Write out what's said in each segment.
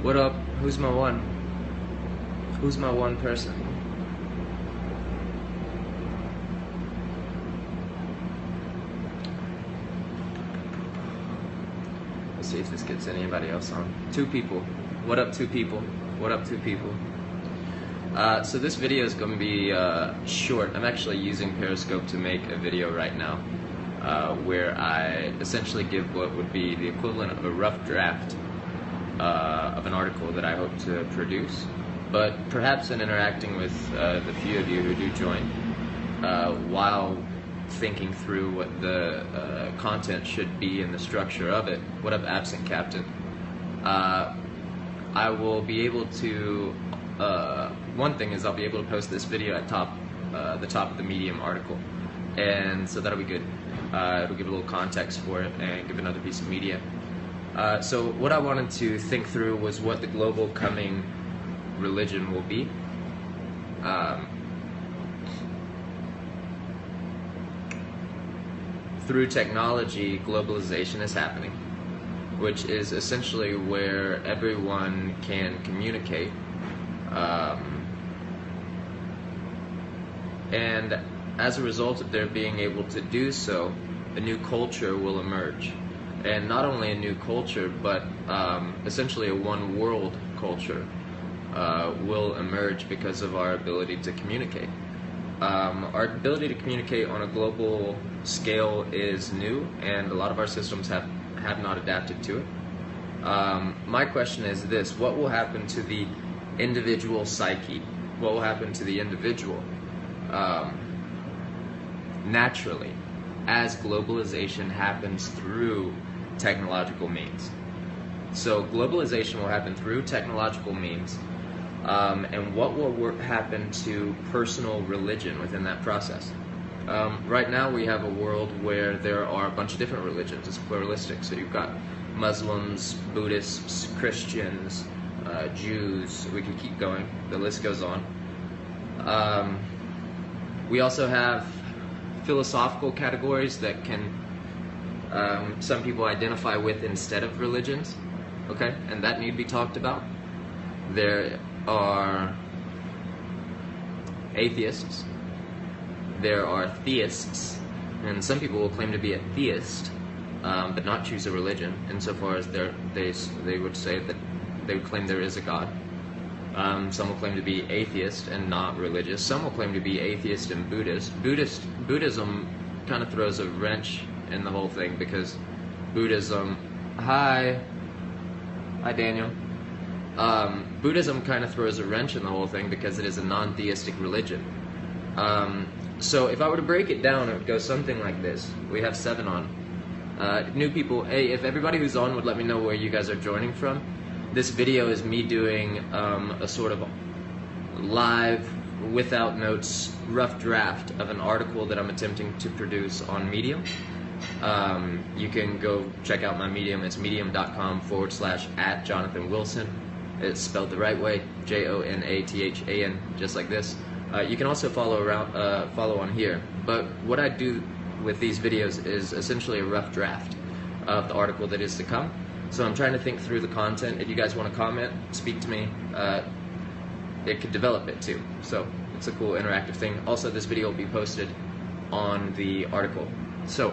What up? Who's my one? Who's my one person? Let's see if this gets anybody else on. 2 people. What up, 2 people? What up, 2 people? So this video is going to be short. I'm actually using Periscope to make a video right now where I essentially give what would be the equivalent of a rough draft of an article that I hope to produce. But perhaps in interacting with the few of you who do join, while thinking through what the content should be and the structure of it. What up, absent captain? I will be able to, one thing is I'll be able to post this video at the top of the Medium article, and so that'll be good. It'll give a little context for it and give another piece of media. So what I wanted to think through was what the global coming religion will be. Through technology, globalization is happening, which is essentially where everyone can communicate. And as a result of their being able to do so, a new culture will emerge. And not only a new culture, but essentially a one world culture will emerge because of our ability to communicate. Our ability to communicate on a global scale is new, and a lot of our systems have not adapted to it. My question is this: what will happen to the individual psyche? What will happen to the individual naturally as globalization happens through technological means? So globalization will happen through technological means, and what will happen to personal religion within that process? Right now we have a world where there are a bunch of different religions. It's pluralistic. So you've got Muslims, Buddhists, Christians, Jews. We could keep going. The list goes on. We also have philosophical categories that can some people identify with instead of religions. Okay, and that need to be talked about. There are atheists. There are theists, and some people will claim to be a theist, but not choose a religion, insofar as they would say that they would claim there is a God. Some will claim to be atheist and not religious. Some will claim to be atheist and Buddhist. Buddhism kind of throws a wrench in the whole thing, because Buddhism... Hi Daniel. Buddhism kind of throws a wrench in the whole thing because it is a non-theistic religion. So if I were to break it down, it would go something like this. We have 7 on. New people, hey, if everybody who's on would let me know where you guys are joining from. This video is me doing a sort of live, without notes, rough draft of an article that I'm attempting to produce on Medium. You can go check out my Medium. It's medium.com/@JonathanWilson. It's spelled the right way, Jonathan, just like this. You can also follow on here. But what I do with these videos is essentially a rough draft of the article that is to come. So I'm trying to think through the content. If you guys want to comment, speak to me, it could develop it too. So it's a cool interactive thing. Also, this video will be posted on the article. So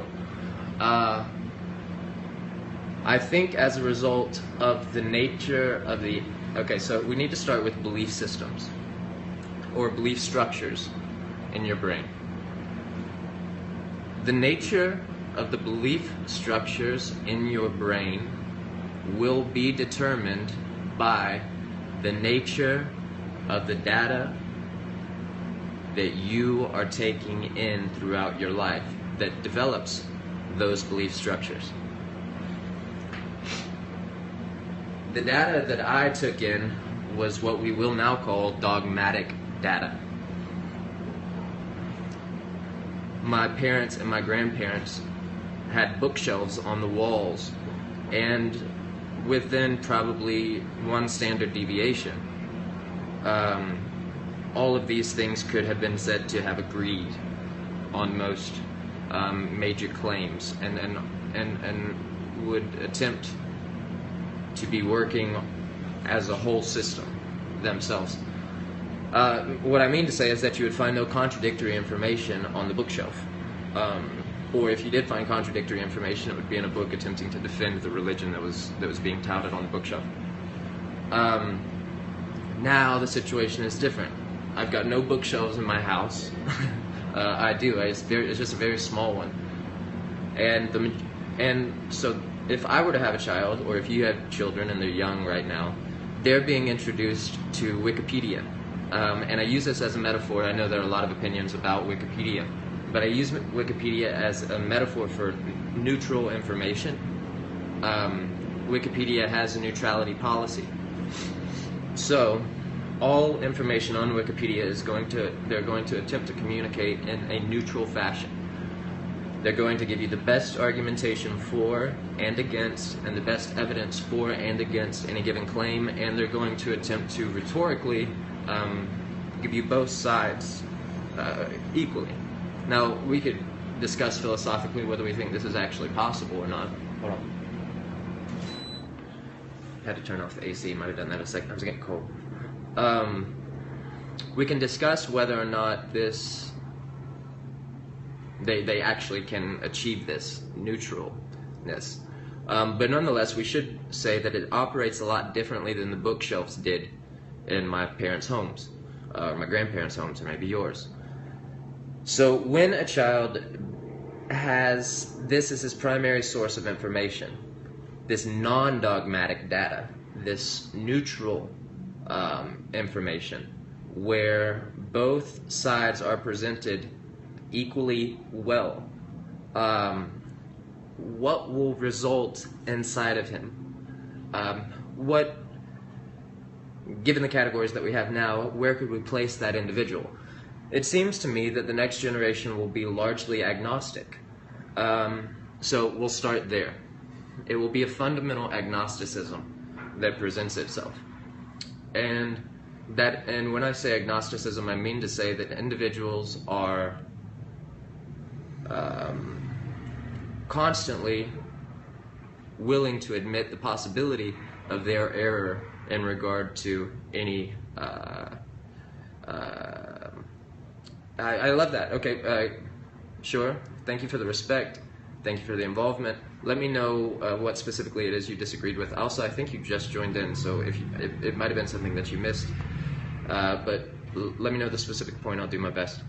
I think as a result of the nature of the... Okay, so we need to start with belief systems, or belief structures in your brain. The nature of the belief structures in your brain will be determined by the nature of the data that you are taking in throughout your life that develops those belief structures. The data that I took in was what we will now call dogmatic data. My parents and my grandparents had bookshelves on the walls, and within probably one standard deviation, all of these things could have been said to have agreed on most major claims, and would attempt to be working as a whole system themselves. What I mean to say is that you would find no contradictory information on the bookshelf. Or if you did find contradictory information, it would be in a book attempting to defend the religion that was being touted on the bookshelf. Now the situation is different. I've got no bookshelves in my house. I do. It's just a very small one. And so if I were to have a child, or if you have children and they're young right now, they're being introduced to Wikipedia. And I use this as a metaphor. I know there are a lot of opinions about Wikipedia, but I use Wikipedia as a metaphor for neutral information. Wikipedia has a neutrality policy. So all information on Wikipedia they're going to attempt to communicate in a neutral fashion. They're going to give you the best argumentation for and against, and the best evidence for and against any given claim, and they're going to attempt to rhetorically give you both sides equally. Now, we could discuss philosophically whether we think this is actually possible or not. Hold on. Had to turn off the AC, might have done that a second. I was getting cold. We can discuss whether or not they actually can achieve this neutralness. But nonetheless, we should say that it operates a lot differently than the bookshelves did in my parents' homes, or my grandparents' homes, or maybe yours. So when a child has this as his primary source of information, this non-dogmatic data, this neutral information, where both sides are presented equally well, what will result inside of him? Given the categories that we have now, where could we place that individual? It seems to me that the next generation will be largely agnostic. So we'll start there. It will be a fundamental agnosticism that presents itself. And when I say agnosticism, I mean to say that individuals are constantly willing to admit the possibility of their error in regard to any I love that. Okay, sure. Thank you for the respect. Thank you for the involvement. Let me know what specifically it is you disagreed with. Also, I think you just joined in, so it might have been something that you missed. But let me know the specific point. I'll do my best.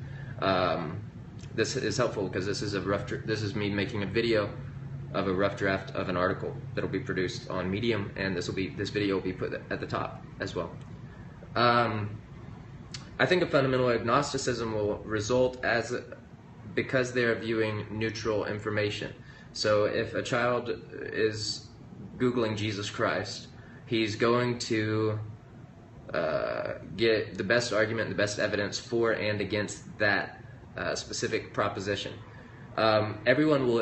This is helpful because this is me making a video of a rough draft of an article that'll be produced on Medium, and this video will be put at the top as well. I think a fundamental agnosticism will result because they are viewing neutral information. So if a child is Googling Jesus Christ, he's going to get the best argument, the best evidence for and against that specific proposition. Everyone will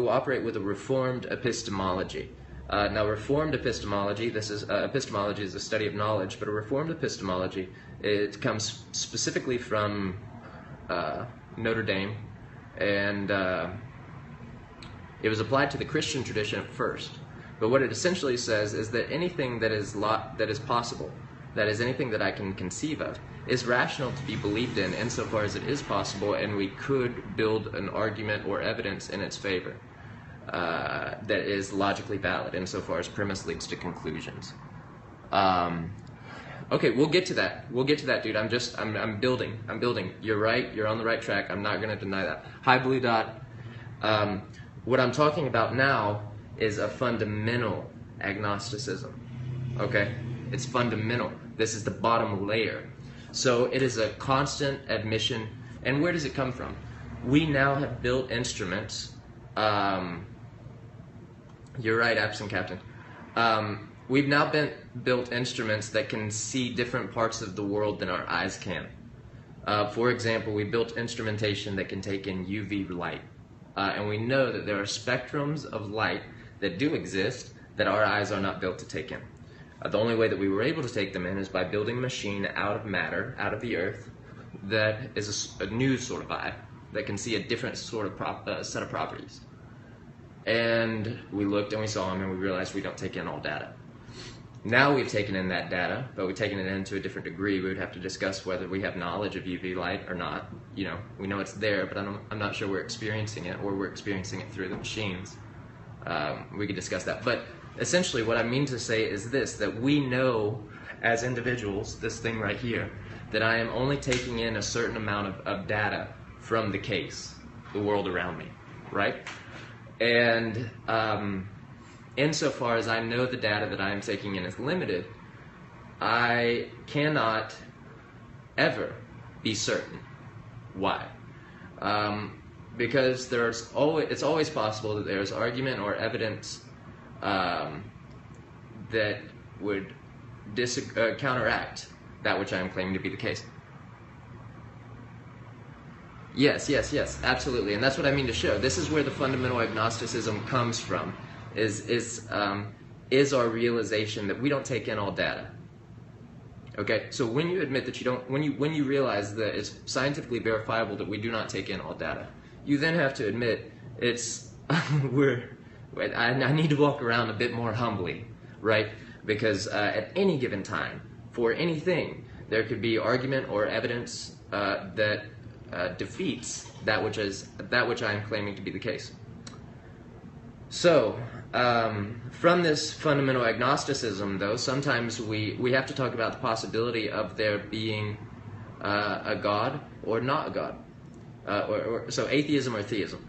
operate with a reformed epistemology. Now, reformed epistemology, epistemology is the study of knowledge, but a reformed epistemology, it comes specifically from Notre Dame, and it was applied to the Christian tradition at first. But what it essentially says is that anything that is possible, that is anything that I can conceive of, is rational to be believed in insofar as it is possible, and we could build an argument or evidence in its favor that is logically valid insofar as premise leads to conclusions. Okay, we'll get to that. We'll get to that, dude. I'm building. You're right. You're on the right track. I'm not going to deny that. Hi, Blue Dot. What I'm talking about now is a fundamental agnosticism. Okay? It's fundamental. This is the bottom layer. So it is a constant admission. And where does it come from? We now have built instruments. You're right, Absent Captain. We've now built instruments that can see different parts of the world than our eyes can. For example, we built instrumentation that can take in UV light. And we know that there are spectrums of light that do exist that our eyes are not built to take in. The only way that we were able to take them in is by building a machine out of matter, out of the earth, that is a new sort of eye, that can see a different sort of set of properties. And we looked and we saw them and we realized we don't take in all data. Now we've taken in that data, but we've taken it in to a different degree. We would have to discuss whether we have knowledge of UV light or not. You know, we know it's there, but I'm not sure we're experiencing it, or we're experiencing it through the machines. We could discuss that. But essentially what I mean to say is this, that we know as individuals, this thing right here, that I am only taking in a certain amount of data from the case, the world around me, right? And insofar as I know the data that I am taking in is limited, I cannot ever be certain. Why? Because it's always possible that there's argument or evidence that would counteract that which I am claiming to be the case. Yes, absolutely, and that's what I mean to show. This is where the fundamental agnosticism comes from. Is our realization that we don't take in all data. Okay, so when you admit that you don't, when you realize that it's scientifically verifiable that we do not take in all data, you then have to admit it's I need to walk around a bit more humbly, right? Because at any given time, for anything, there could be argument or evidence that defeats that which I am claiming to be the case. So, from this fundamental agnosticism, though, sometimes we have to talk about the possibility of there being a God or not a God. So atheism or theism.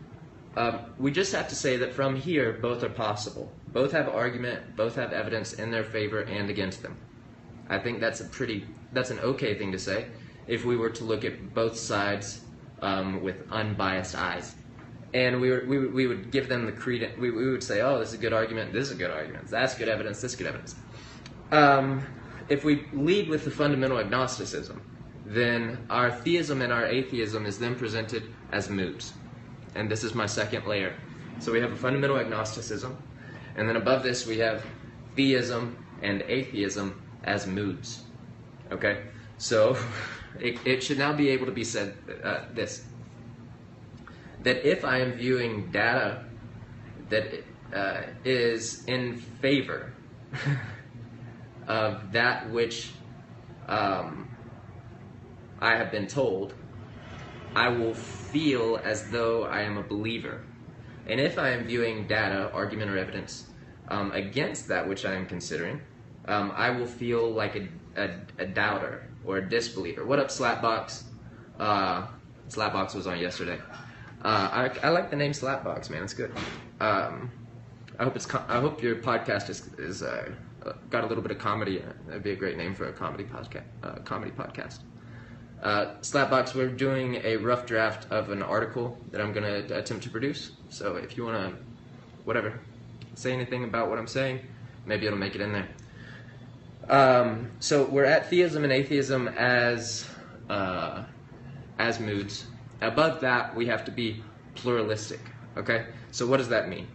We just have to say that from here, both are possible. Both have argument, both have evidence in their favor and against them. I think that's an okay thing to say if we were to look at both sides with unbiased eyes. And we would give them the credence. We would say, oh, this is a good argument, this is a good argument, that's good evidence, this is good evidence. If we lead with the fundamental agnosticism, then our theism and our atheism is then presented as moods. And this is my second layer. So we have a fundamental agnosticism, and then above this we have theism and atheism as moods. Okay? So it should now be able to be said that if I am viewing data that is in favor of that which I have been told, I will feel as though I am a believer. And if I am viewing data, argument, or evidence against that which I am considering, I will feel like a doubter or a disbeliever. What up, Slapbox? Slapbox was on yesterday. I like the name Slapbox, man. It's good. I hope your podcast is got a little bit of comedy. That'd be a great name for a comedy podcast. Slapbox, we're doing a rough draft of an article that I'm going to attempt to produce. So if you want to, say anything about what I'm saying, maybe it'll make it in there. So we're at theism and atheism as moods. Above that, we have to be pluralistic. Okay? So what does that mean?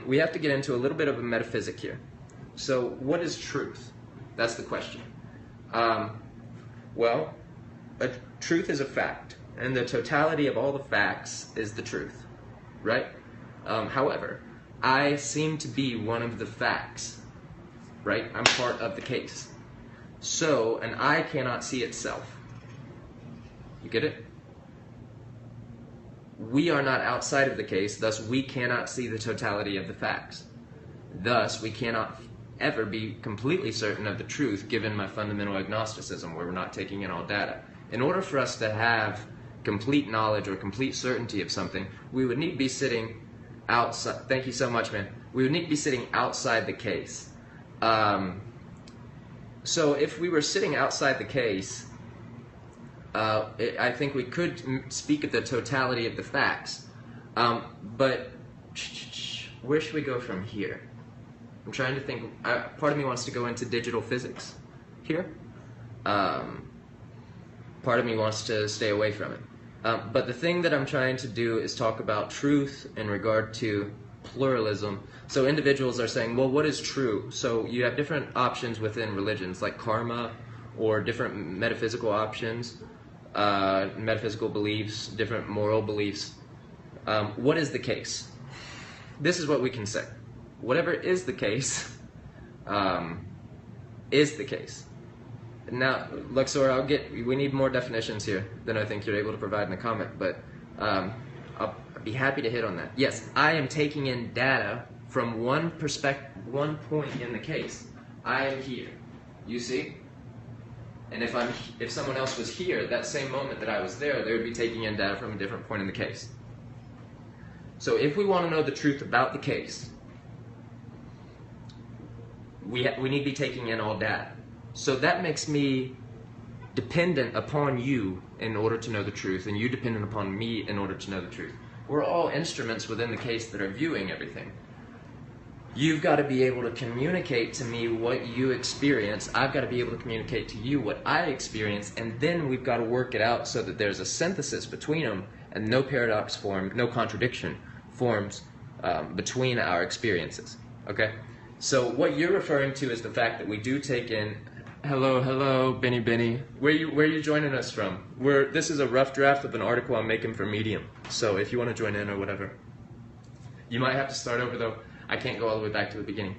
We have to get into a little bit of a metaphysic here. So what is truth? That's the question. Well, truth is a fact, and the totality of all the facts is the truth, right? However, I seem to be one of the facts, right? I'm part of the case. So, an eye cannot see itself. You get it? We are not outside of the case, thus we cannot see the totality of the facts. Thus, we cannot ever be completely certain of the truth given my fundamental agnosticism, where we're not taking in all data. In order for us to have complete knowledge or complete certainty of something, we would need to be sitting outside. Thank you so much, man. We would need to be sitting outside the case. So if we were sitting outside the case, I think we could speak of the totality of the facts. But where should we go from here? I'm trying to think. Part of me wants to go into digital physics here. Part of me wants to stay away from it. But the thing that I'm trying to do is talk about truth in regard to pluralism. So individuals are saying, well, what is true? So you have different options within religions, like karma, or different metaphysical options, metaphysical beliefs, different moral beliefs. What is the case? This is what we can say. Whatever is the case, is the case. Now, Luxor, we need more definitions here than I think you're able to provide in the comment, but I'll be happy to hit on that. Yes, I am taking in data from one point in the case. I am here, you see? And if someone else was here at that same moment that I was there, they would be taking in data from a different point in the case. So if we want to know the truth about the case, we need to be taking in all data. So that makes me dependent upon you in order to know the truth, and you dependent upon me in order to know the truth. We're all instruments within the case that are viewing everything. You've got to be able to communicate to me what you experience. I've got to be able to communicate to you what I experience, and then we've got to work it out so that there's a synthesis between them and no paradox form, no contradiction forms between our experiences. Okay? So what you're referring to is the fact that we do take in. Hello, Benny. Where you joining us from? This is a rough draft of an article I'm making for Medium. So if you want to join in or whatever, you might have to start over though. I can't go all the way back to the beginning.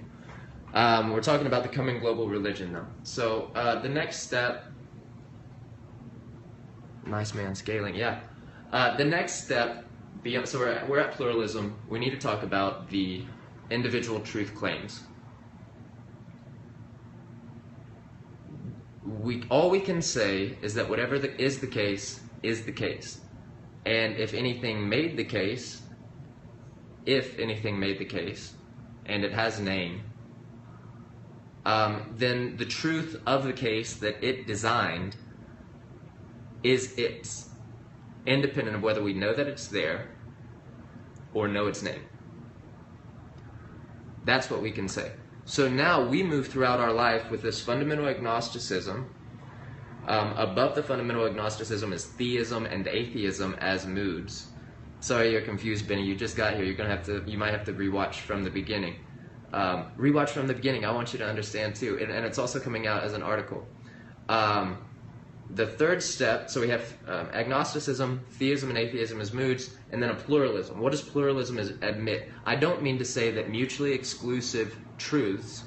We're talking about the coming global religion now. So the next step. Nice man, scaling. Yeah. The next step. So we're at pluralism. We need to talk about the individual truth claims. All we can say is that whatever is the case is the case, and if anything made the case, and it has a name, then the truth of the case that it designed is its, independent of whether we know that it's there or know its name. That's what we can say. So now we move throughout our life with this fundamental agnosticism. Above the fundamental agnosticism is theism and atheism as moods. Sorry you're confused, Benny. You just got here. You might have to rewatch from the beginning. Rewatch from the beginning. I want you to understand too, and it's also coming out as an article. The third step. So we have agnosticism, theism, and atheism as moods, and then a pluralism. What does pluralism admit? I don't mean to say that mutually exclusive truths.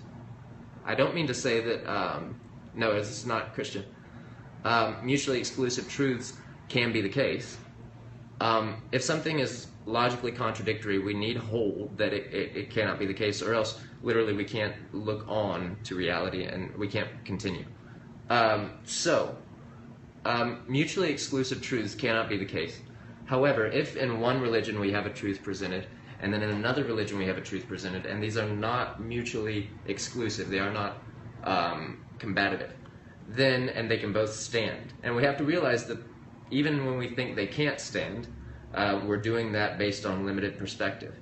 I don't mean to say that. No, this is not Christian. Mutually exclusive truths can be the case. If something is logically contradictory, we need hold that it cannot be the case, or else literally we can't look on to reality and we can't continue. Mutually exclusive truths cannot be the case. However, if in one religion we have a truth presented, and then in another religion we have a truth presented, and these are not mutually exclusive, they are not combative, and they can both stand. And we have to realize that even when we think they can't stand, we're doing that based on limited perspective.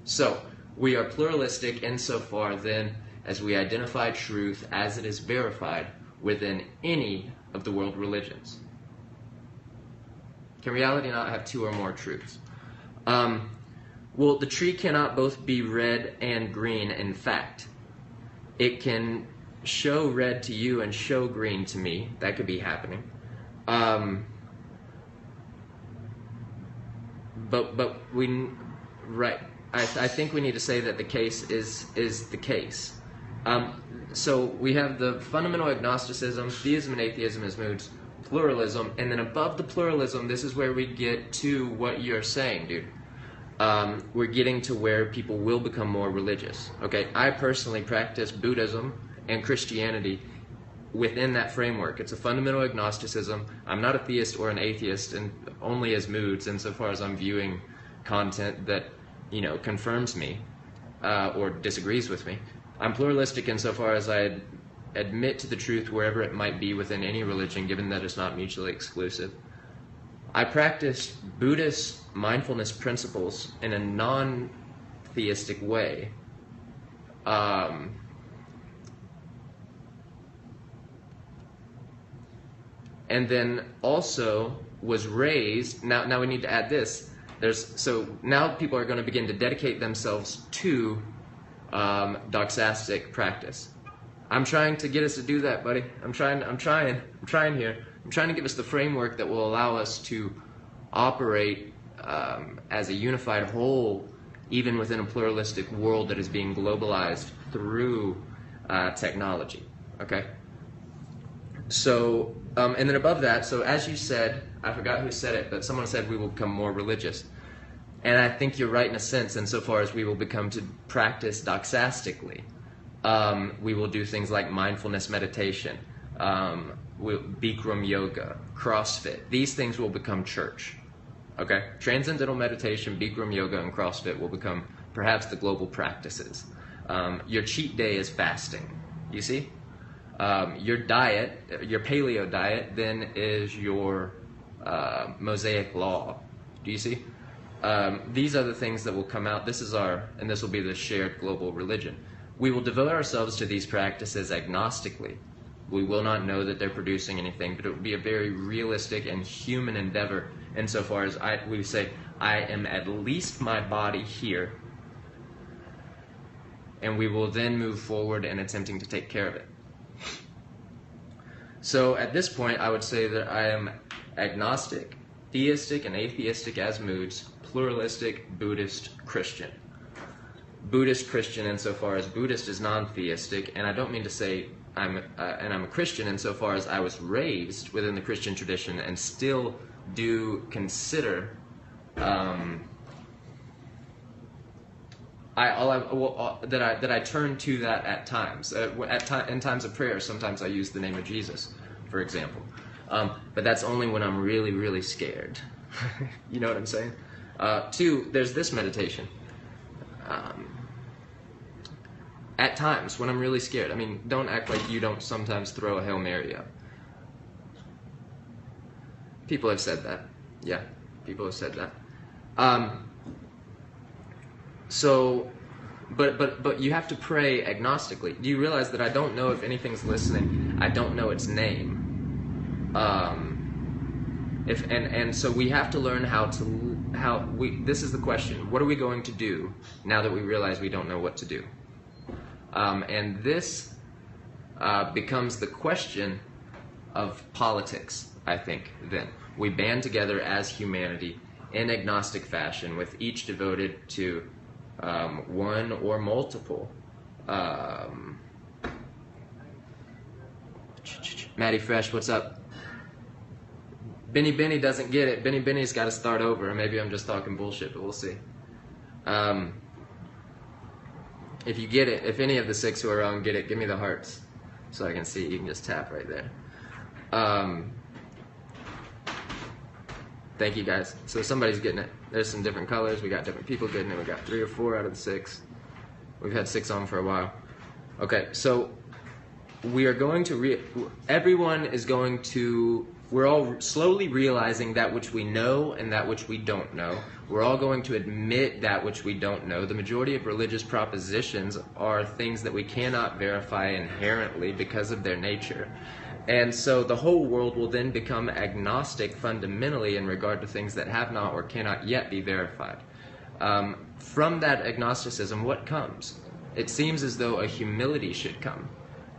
So we are pluralistic insofar then as we identify truth as it is verified within any of the world religions. Can reality not have two or more truths? Well, the tree cannot both be red and green, in fact. It can show red to you and show green to me. That could be happening. But I think we need to say that the case is the case. So we have the fundamental agnosticism, theism and atheism as moods, pluralism, and then above the pluralism, this is where we get to what you're saying, dude. We're getting to where people will become more religious. Okay, I personally practice Buddhism and Christianity within that framework. It's a fundamental agnosticism. I'm not a theist or an atheist, and only as moods, insofar as I'm viewing content that, confirms me or disagrees with me. I'm pluralistic insofar as I admit to the truth wherever it might be within any religion, given that it's not mutually exclusive. I practice Buddhist mindfulness principles in a non-theistic way. And then also was raised, now we need to add this, so now people are going to begin to dedicate themselves to doxastic practice. I'm trying to get us to do that, buddy. I'm trying here. I'm trying to give us the framework that will allow us to operate as a unified whole, even within a pluralistic world that is being globalized through technology. Okay. So, and then above that, so as you said, I forgot who said it, but someone said we will become more religious. And I think you're right in a sense, insofar as we will become to practice doxastically. We will do things like mindfulness meditation, Bikram yoga, CrossFit. These things will become church. Okay? Transcendental meditation, Bikram yoga, and CrossFit will become perhaps the global practices. Your cheat day is fasting. You see? Your diet, your paleo diet, then is your Mosaic law. Do you see? These are the things that will come out. This is and this will be the shared global religion. We will devote ourselves to these practices agnostically. We will not know that they're producing anything, but it will be a very realistic and human endeavor insofar as we say, I am at least my body here, and we will then move forward in attempting to take care of it. So at this point, I would say that I am agnostic, theistic, and atheistic as moods, pluralistic, Buddhist, Christian. Buddhist Christian insofar as Buddhist is non-theistic, and I don't mean to say I'm a Christian insofar as I was raised within the Christian tradition and still do consider that I turn to that at times. In times of prayer, sometimes I use the name of Jesus, for example. But that's only when I'm really, really scared. You know what I'm saying? Two, there's this meditation. At times, when I'm really scared. I mean, don't act like you don't sometimes throw a Hail Mary up. People have said that. Yeah, people have said that. But you have to pray agnostically. Do you realize that I don't know if anything's listening? I don't know its name. So we have to learn this is the question. What are we going to do now that we realize we don't know what to do? And this becomes the question of politics, I think, then. We band together as humanity in agnostic fashion, with each devoted to one or multiple. Maddie Fresh, what's up? Benny doesn't get it. Benny's got to start over, or maybe I'm just talking bullshit, but we'll see. If you get it, if any of the 6 who are wrong get it, give me the hearts so I can see. You can just tap right there. Thank you, guys. So somebody's getting it. There's some different colors. We got different people getting it. We got 3 or 4 out of the 6. We've had 6 on for a while. Okay, so we are going to everyone is going to, we're all slowly realizing that which we know and that which we don't know. We're all going to admit that which we don't know. The majority of religious propositions are things that we cannot verify inherently because of their nature. And so the whole world will then become agnostic fundamentally in regard to things that have not or cannot yet be verified. From that agnosticism, what comes? It seems as though a humility should come.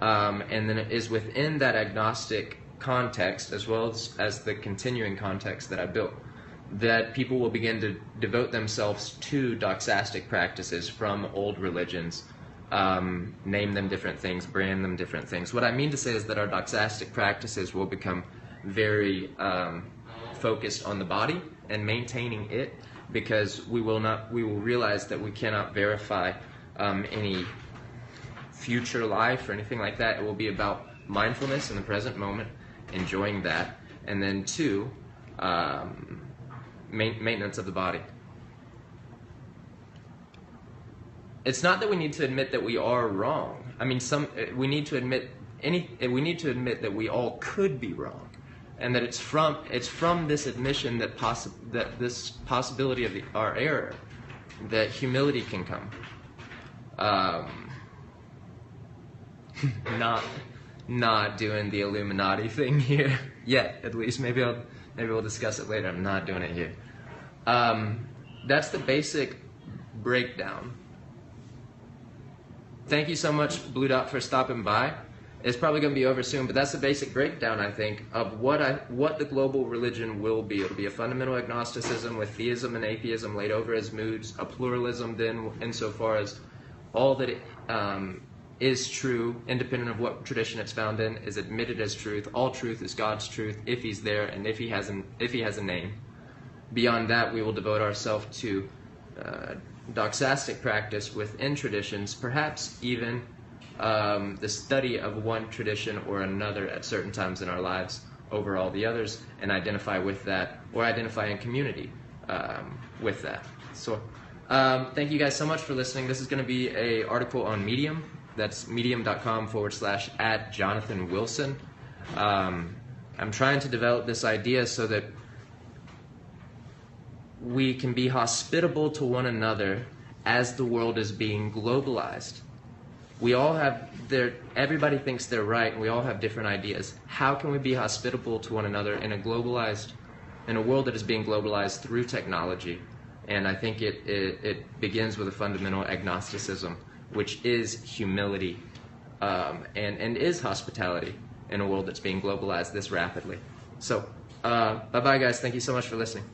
And then it is within that agnostic context, as well as the continuing context that I built, that people will begin to devote themselves to doxastic practices from old religions, name them different things, brand them different things. What I mean to say is that our doxastic practices will become very focused on the body and maintaining it, because we will realize that we cannot verify any future life or anything like that. It will be about mindfulness in the present moment, enjoying that, and then 2, maintenance of the body. It's not that we need to admit that we are wrong. I mean, we need to admit that we all could be wrong, and that it's from this admission that this possibility of our error that humility can come. Not doing the Illuminati thing here yet, at least. Maybe we'll discuss it later. I'm not doing it here. That's the basic breakdown. Thank you so much, Blue Dot, for stopping by. It's probably going to be over soon, but that's the basic breakdown, I think, of what the global religion will be. It'll be a fundamental agnosticism with theism and atheism laid over as moods, a pluralism then insofar as all that is true, independent of what tradition it's found in, is admitted as truth. All truth is God's truth if He's there and if He has a name. Beyond that, we will devote ourselves to doxastic practice within traditions, perhaps even the study of one tradition or another at certain times in our lives over all the others, and identify with that, or identify in community with that. So thank you guys so much for listening. This is going to be an article on Medium. That's medium.com/@JonathanWilson. I'm trying to develop this idea so that we can be hospitable to one another as the world is being globalized. We all have everybody thinks they're right, and we all have different ideas. How can we be hospitable to one another in a world that is being globalized through technology? And I think it begins with a fundamental agnosticism, which is humility, and is hospitality in a world that's being globalized this rapidly. So, bye-bye, guys. Thank you so much for listening.